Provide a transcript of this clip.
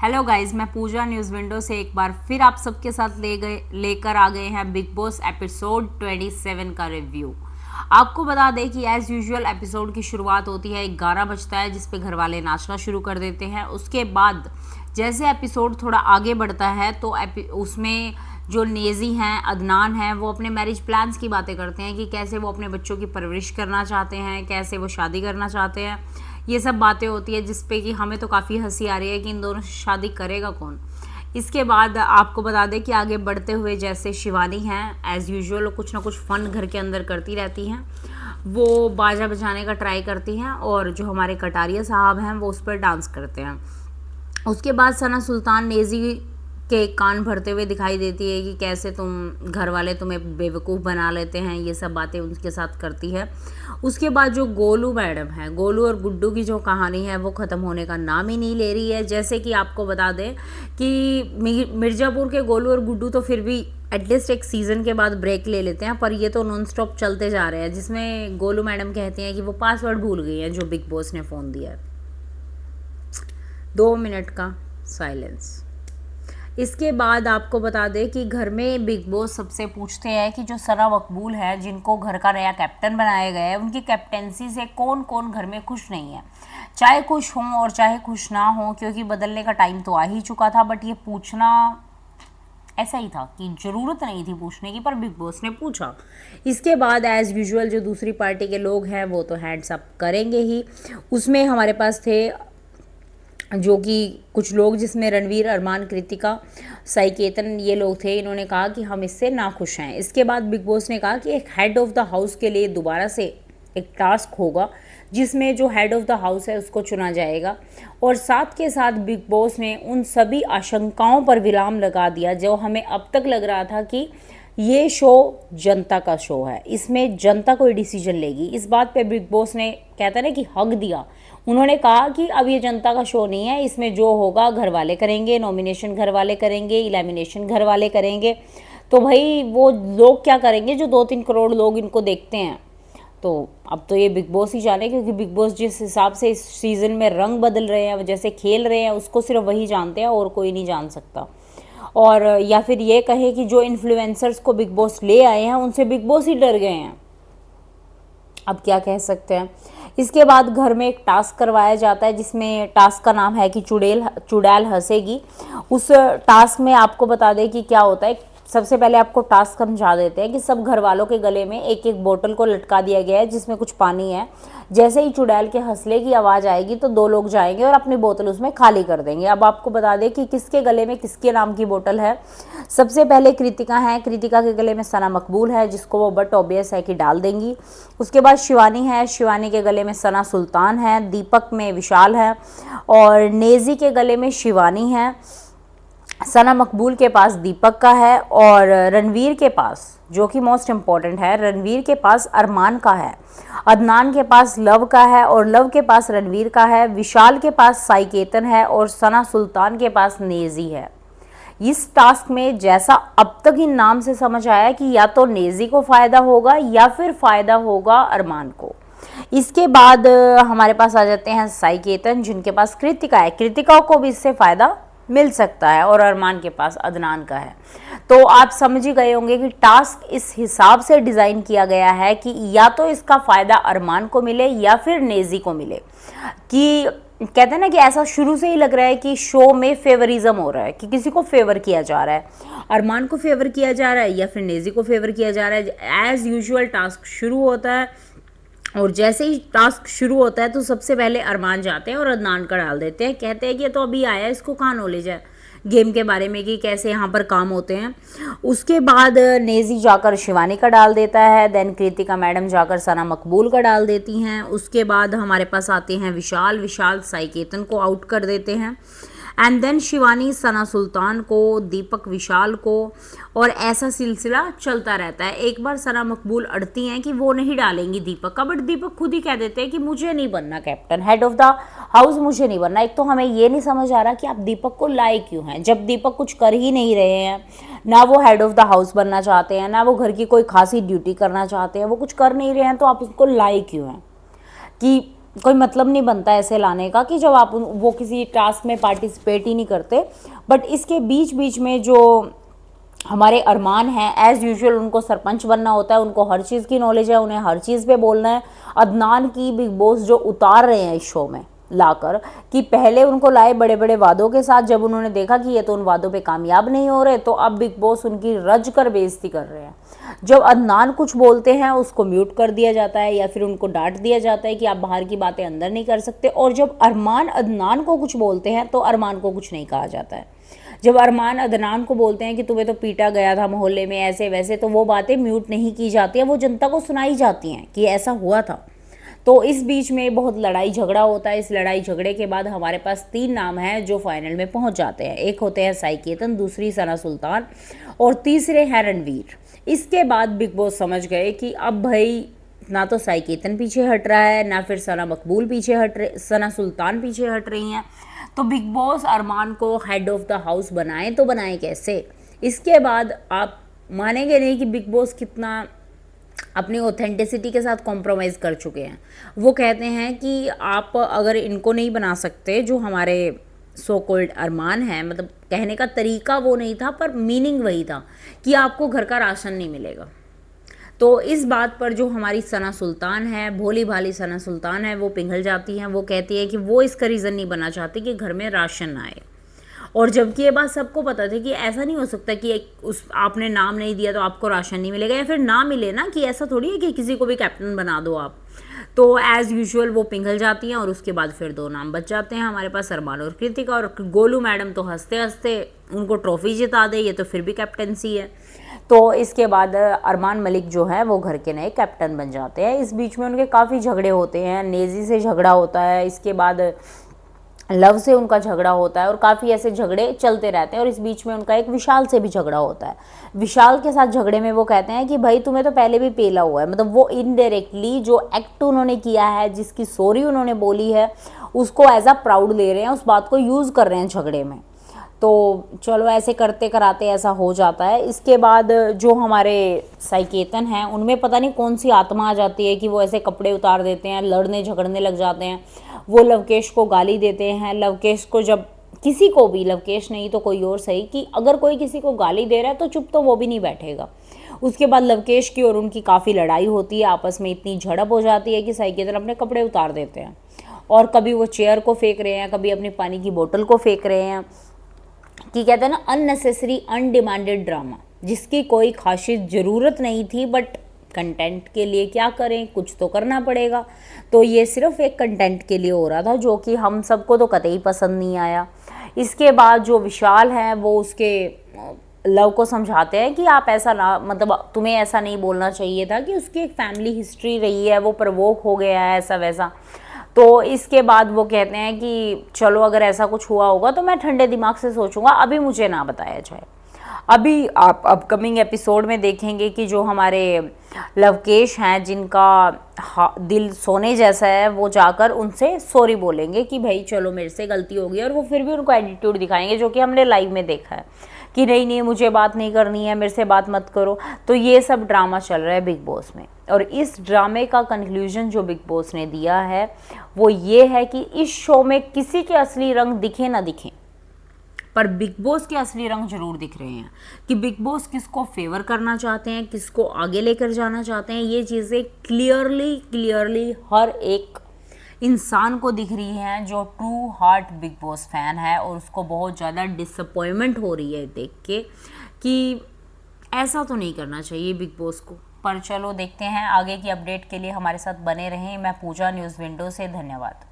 Hello guys, मैं पूजा news window से एक बार फिर आप सबके साथ लेकर आ गए हैं बिग बॉस एपिसोड 27 का रिव्यू। आपको बता दें कि एज़ यूजुअल एपिसोड की शुरुआत होती है, 11 बजता है, जिस पे घर वाले नाचना शुरू कर देते हैं। उसके बाद जैसे एपिसोड थोड़ा आगे बढ़ता है तो उसमें जो नेजी हैं, अदनान हैं, वो अपने मैरिज प्लान्स की बातें करते हैं कि कैसे वो अपने बच्चों की परवरिश करना चाहते हैं, कैसे वो शादी करना चाहते हैं। ये सब बातें होती है जिसपे कि हमें तो काफ़ी हंसी आ रही है कि इन दोनों से शादी करेगा कौन। इसके बाद आपको बता दें कि आगे बढ़ते हुए जैसे शिवानी हैं, एज़ यूजुअल कुछ ना कुछ फ़न घर के अंदर करती रहती हैं। वो बाजा बजाने का ट्राई करती हैं और जो हमारे कटारिया साहब हैं वो उस पर डांस करते हैं। उसके बाद सना सुल्तान नेजी के कान भरते हुए दिखाई देती है कि कैसे तुम घर वाले तुम्हें बेवकूफ़ बना लेते हैं, ये सब बातें उनके साथ करती है। उसके बाद जो गोलू मैडम है, गोलू और गुड्डू की जो कहानी है वो ख़त्म होने का नाम ही नहीं ले रही है। जैसे कि आपको बता दें कि मिर्ज़ापुर के गोलू और गुड्डू तो फिर भी एटलीस्ट एक सीज़न के बाद ब्रेक ले लेते हैं, पर ये तो नॉन स्टॉप चलते जा रहे हैं, जिसमें गोलू मैडम कहती हैं कि वो पासवर्ड भूल गई हैं जो बिग बॉस ने फ़ोन दिया है। 2 मिनट का साइलेंस। इसके बाद आपको बता दें कि घर में बिग बॉस सबसे पूछते हैं कि जो सना मकबूल है, जिनको घर का नया कैप्टन बनाया गया है, उनकी कैप्टेंसी से कौन कौन घर में खुश नहीं है। चाहे खुश हों और चाहे खुश ना हों, क्योंकि बदलने का टाइम तो आ ही चुका था, बट ये पूछना ऐसा ही था कि ज़रूरत नहीं थी पूछने की, पर बिग बॉस ने पूछा। इसके बाद एज़ यूजुअल जो दूसरी पार्टी के लोग हैं वो तो हैंड्स अप करेंगे ही। उसमें हमारे पास थे जो कि कुछ लोग, जिसमें रणवीर, अरमान, कृतिका, साईकेतन, ये लोग थे। इन्होंने कहा कि हम इससे नाखुश हैं। इसके बाद बिग बॉस ने कहा कि एक हेड ऑफ़ द हाउस के लिए दोबारा से एक टास्क होगा, जिसमें जो हेड ऑफ़ द हाउस है उसको चुना जाएगा। और साथ के साथ बिग बॉस ने उन सभी आशंकाओं पर विराम लगा दिया जो हमें अब तक लग रहा था कि ये शो जनता का शो है, इसमें जनता कोई डिसीजन लेगी। इस बात पे बिग बॉस ने, कहता है ना कि हक दिया। उन्होंने कहा कि अब ये जनता का शो नहीं है, इसमें जो होगा घर वाले करेंगे, नॉमिनेशन घर वाले करेंगे, इलेमिनेशन घर वाले करेंगे। तो भाई वो लोग क्या करेंगे जो 2-3 करोड़ लोग इनको देखते हैं। तो अब तो ये बिग बॉस ही जाने, क्योंकि बिग बॉस जिस हिसाब से इस सीज़न में रंग बदल रहे हैं, जैसे खेल रहे हैं, उसको सिर्फ वही जानते हैं और कोई नहीं जान सकता। और या फिर ये कहे कि जो इन्फ्लुएंसर्स को बिग बॉस ले आए हैं उनसे बिग बॉस ही डर गए हैं। अब क्या कह सकते हैं। इसके बाद घर में एक टास्क करवाया जाता है, जिसमें टास्क का नाम है कि चुड़ैल हंसेगी। उस टास्क में आपको बता दें कि क्या होता है। सबसे पहले आपको टास्क समझा देते हैं कि सब घर वालों के गले में एक एक बोतल को लटका दिया गया है, जिसमें कुछ पानी है। जैसे ही चुड़ैल के हंसले की आवाज़ आएगी तो 2 लोग जाएंगे और अपनी बोतल उसमें खाली कर देंगे। अब आपको बता दें कि किसके गले में किसके नाम की बोतल है। सबसे पहले कृतिका है, कृतिका के गले में सना मकबूल है, जिसको वो बट ऑब्वियस है कि डाल देंगी। उसके बाद शिवानी है, शिवानी के गले में सना सुल्तान है, दीपक में विशाल है और नेजी के गले में शिवानी है। सना मकबूल के पास दीपक का है और रणवीर के पास, जो कि मोस्ट इम्पॉर्टेंट है, रणवीर के पास अरमान का है। अदनान के पास लव का है और लव के पास रणवीर का है। विशाल के पास साईकेतन है और सना सुल्तान के पास नेजी है। इस टास्क में जैसा अब तक इन नाम से समझ आया कि या तो नेजी को फ़ायदा होगा या फिर फ़ायदा होगा अरमान को। इसके बाद हमारे पास आ जाते हैं साईकेतन, जिनके पास कृतिका है। कृतिका को भी इससे फ़ायदा मिल सकता है और अरमान के पास अदनान का है। तो आप समझ ही गए होंगे कि टास्क इस हिसाब से डिज़ाइन किया गया है कि या तो इसका फ़ायदा अरमान को मिले या फिर नेजी को मिले। कि कहते हैं ना कि ऐसा शुरू से ही लग रहा है कि शो में फेवरिज्म हो रहा है, कि किसी को फेवर किया जा रहा है, अरमान को फेवर किया जा रहा है या फिर नेजी को फेवर किया जा रहा है। एज़ यूजुअल टास्क शुरू होता है और जैसे ही टास्क शुरू होता है तो सबसे पहले अरमान जाते हैं और अदनान का डाल देते हैं। कहते हैं कि ये तो अभी आया, इसको कहाँ नॉलेज है गेम के बारे में कि कैसे यहाँ पर काम होते हैं। उसके बाद नेजी जाकर शिवानी का डाल देता है, देन कृतिका मैडम जाकर सना मकबूल का डाल देती हैं। उसके बाद हमारे पास आते हैं विशाल साईकेतन को आउट कर देते हैं। एंड देन शिवानी सना सुल्तान को, दीपक विशाल को, और ऐसा सिलसिला चलता रहता है। एक बार सना मकबूल अड़ती हैं कि वो नहीं डालेंगी दीपक का, बट दीपक खुद ही कह देते हैं कि मुझे नहीं बनना captain, head of the house मुझे नहीं बनना। एक तो हमें ये नहीं समझ आ रहा कि आप दीपक को लाए क्यों हैं, जब दीपक कुछ कर ही नहीं रहे हैं, ना वो हेड ऑफ द हाउस बनना चाहते हैं, ना वो घर की कोई खासी ड्यूटी करना चाहते हैं, वो कुछ कर नहीं रहे हैं, तो आप उसको लाए क्यों हैं। कि कोई मतलब नहीं बनता ऐसे लाने का कि जब आप वो किसी टास्क में पार्टिसिपेट ही नहीं करते। बट इसके बीच बीच में जो हमारे अरमान हैं, एज़ यूजुअल उनको सरपंच बनना होता है, उनको हर चीज़ की नॉलेज है, उन्हें हर चीज़ पे बोलना है। अदनान की बिग बॉस जो उतार रहे हैं इस शो में लाकर, कि पहले उनको लाए बड़े बड़े वादों के साथ, जब उन्होंने देखा कि ये तो उन वादों पे कामयाब नहीं हो रहे, तो अब बिग बॉस उनकी रज कर बेइज्जती कर रहे हैं। जब अदनान कुछ बोलते हैं उसको म्यूट कर दिया जाता है या फिर उनको डांट दिया जाता है कि आप बाहर की बातें अंदर नहीं कर सकते, और जब अरमान अदनान को कुछ बोलते हैं तो अरमान को कुछ नहीं कहा जाता है। जब अरमान अदनान को बोलते हैं कि तुम्हें तो पीटा गया था मोहल्ले में ऐसे वैसे, तो वो बातें म्यूट नहीं की जाती हैं, वो जनता को सुनाई जाती हैं कि ऐसा हुआ था। तो इस बीच में बहुत लड़ाई झगड़ा होता है। इस लड़ाई झगड़े के बाद हमारे पास 3 नाम हैं जो फाइनल में पहुंच जाते हैं। एक होते हैं साई केतन, दूसरी सना सुल्तान और तीसरे हैं रणवीर। इसके बाद बिग बॉस समझ गए कि अब भाई ना तो साई केतन पीछे हट रहा है, ना फिर सना मकबूल पीछे हट रहे, सना सुल्तान पीछे हट रही हैं। तो बिग बॉस अरमान को हेड ऑफ द हाउस बनाएं तो बनाएं कैसे। इसके बाद आप मानेंगे नहीं कि बिग बॉस कितना अपनी ऑथेंटिसिटी के साथ कॉम्प्रोमाइज़ कर चुके हैं। वो कहते हैं कि आप अगर इनको नहीं बना सकते, जो हमारे सो कॉल्ड अरमान है, मतलब कहने का तरीका वो नहीं था पर मीनिंग वही था कि आपको घर का राशन नहीं मिलेगा। तो इस बात पर जो हमारी सना सुल्तान है, भोली भाली सना सुल्तान है, वो पिघल जाती हैं। वो कहती है कि वो इसका रीज़न नहीं बना चाहती कि घर में राशन ना आए। और जबकि ये बात सबको पता थी कि ऐसा नहीं हो सकता कि उस आपने नाम नहीं दिया तो आपको राशन नहीं मिलेगा, या फिर ना मिले ना, कि ऐसा थोड़ी है कि किसी को भी कैप्टन बना दो आप। तो एज़ यूजुअल वो पिघल जाती हैं और उसके बाद फिर 2 नाम बच जाते हैं हमारे पास, अरमान और कृतिका। और गोलू मैडम तो हंसते हंसते उनको ट्रॉफी जिता दे, ये तो फिर भी कैप्टनसी है। तो इसके बाद अरमान मलिक जो है वो घर के नए कैप्टन बन जाते हैं। इस बीच में उनके काफ़ी झगड़े होते हैं, नेजी से झगड़ा होता है, इसके बाद लव से उनका झगड़ा होता है, और काफ़ी ऐसे झगड़े चलते रहते हैं। और इस बीच में उनका एक विशाल से भी झगड़ा होता है। विशाल के साथ झगड़े में वो कहते हैं कि भाई तुम्हें तो पहले भी पेला हुआ है, मतलब वो इनडायरेक्टली जो एक्ट उन्होंने किया है, जिसकी सॉरी उन्होंने बोली है, उसको एज अ प्राउड ले रहे हैं, उस बात को यूज़ कर रहे हैं झगड़े में। तो चलो ऐसे करते कराते ऐसा हो जाता है। इसके बाद जो हमारे साई केतन हैं, उनमें पता नहीं कौन सी आत्मा आ जाती है कि वो ऐसे कपड़े उतार देते हैं, लड़ने झगड़ने लग जाते हैं। वो लवकेश को गाली देते हैं। लवकेश को, जब किसी को भी, लवकेश नहीं तो कोई और सही, कि अगर कोई किसी को गाली दे रहा है तो चुप तो वो भी नहीं बैठेगा। उसके बाद लवकेश की और उनकी काफ़ी लड़ाई होती है, आपस में इतनी झड़प हो जाती है कि साई केतन अपने कपड़े उतार देते हैं, और कभी वो चेयर को फेंक रहे हैं, कभी अपनी पानी की बोतल को फेंक रहे हैं, कि कहते हैं ना अननेसेसरी अनडिमांडेड ड्रामा, जिसकी कोई खासियत ज़रूरत नहीं थी, बट कंटेंट के लिए क्या करें, कुछ तो करना पड़ेगा। तो ये सिर्फ एक कंटेंट के लिए हो रहा था, जो कि हम सबको तो कतई पसंद नहीं आया। इसके बाद जो विशाल हैं वो उसके लव को समझाते हैं कि आप ऐसा ना, मतलब तुम्हें ऐसा नहीं बोलना चाहिए था, कि उसकी एक फैमिली हिस्ट्री रही है, वो प्रवोक हो गया है ऐसा वैसा। तो इसके बाद वो कहते हैं कि चलो अगर ऐसा कुछ हुआ होगा तो मैं ठंडे दिमाग से सोचूंगा, अभी मुझे ना बताया जाए। अभी आप अपकमिंग एपिसोड में देखेंगे कि जो हमारे लवकेश हैं, जिनका दिल सोने जैसा है, वो जाकर उनसे सॉरी बोलेंगे कि भाई चलो मेरे से गलती हो गई, और वो फिर भी उनको एटीट्यूड दिखाएंगे, जो कि हमने लाइव में देखा है कि नहीं नहीं मुझे बात नहीं करनी है, मेरे से बात मत करो। तो ये सब ड्रामा चल रहा है बिग बॉस में, और इस ड्रामे का कंक्लूजन जो बिग बॉस ने दिया है वो ये है कि इस शो में किसी के असली रंग दिखे ना दिखे, पर बिग बॉस के असली रंग जरूर दिख रहे हैं, कि बिग बॉस किसको फेवर करना चाहते हैं, किसको आगे लेकर जाना चाहते हैं। ये चीज़ें क्लियरली हर एक इंसान को दिख रही हैं जो true heart big boss fan है, और उसको बहुत ज़्यादा डिसअपॉइंटमेंट हो रही है देख के कि ऐसा तो नहीं करना चाहिए बिग बॉस को। पर चलो देखते हैं, आगे की अपडेट के लिए हमारे साथ बने रहें। मैं पूजा, न्यूज़ विंडो से, धन्यवाद।